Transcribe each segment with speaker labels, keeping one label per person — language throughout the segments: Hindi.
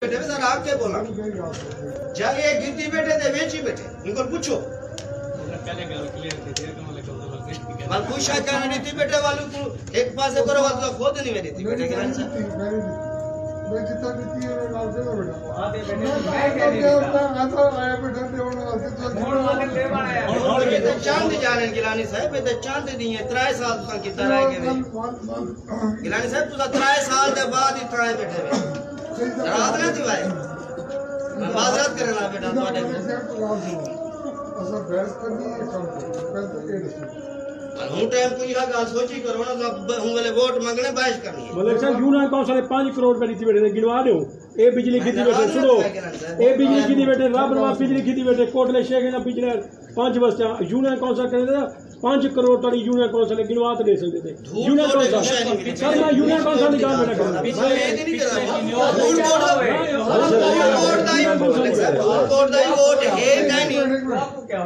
Speaker 1: बेटे सर आप क्या बोला जाके गिनती बेटे थे वेची बेटे इनको पूछो मैं पूछा क्या नहीं थी बेटे वालों को एक पास से करो वालों खुद नहीं मेरी थी बेटे क्या आंसर
Speaker 2: मैं जितना नीति है मैं डाल देगा बेटा मैं क्या होता आता आया बेटा देवना
Speaker 1: और ये तो चांद जाने गिलानी साहब ये तो चांद नहीं है 3 साल तक कितना रह गए गिलानी साहब तुझा 3 साल के बाद ही 3 बेटे रात ना थी भाई मैं माजरत करना बेटा तुम्हारे
Speaker 2: असा बहस करनी है काम पहले ये दसो
Speaker 1: हूं टाइम कोई यह गाल सोची करो ना हूं वाले वोट मांगने बहस करनी है
Speaker 3: मलिक साहब यूं ना कौंसल 5 करोड़ रुपए दी बेटे गिनवा दो ए बिजली की दी बेटे सुनो ए बिजली की दी बेटे राबनवा बिजली की दी बेटे कोटले शेख ना बिजली 5 बस्ता यूनियन कौंसल करे 5 करोड़ तड़ी यूनियन कौंसल गिनवा तो दे सकते थे यूनियन कौंसल सर मैं यूनियन कौंसल की काम बेटा कर
Speaker 1: वोट है नहीं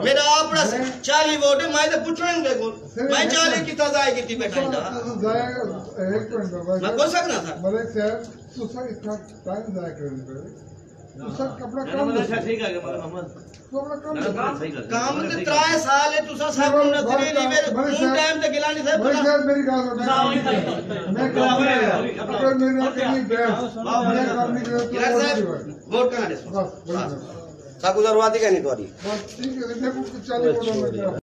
Speaker 1: मेरा अपना 40 वोट है मैं तो पूछने देखो मैं 40 कितना जाए कितनी बेटा मैं बोल सकना था
Speaker 2: मलिक साहब तुसा इतना टाइम जाया कर तुसा अपना काम
Speaker 4: ठीक है मोहम्मद
Speaker 2: तो अपना
Speaker 1: काम तो 3 साल है तुसा सब ने तेरे लिए मेरे टाइम तक गिलानी साहब
Speaker 2: मेरी गाल मैं काम अगर मेरे कहीं बैठ मैं काम नहीं कर
Speaker 1: गिलानी साहब वोट करना दे
Speaker 2: बस
Speaker 1: साकुजरवादी का नहीं तुम्हारी
Speaker 2: बस ठीक है देखो 40 वोट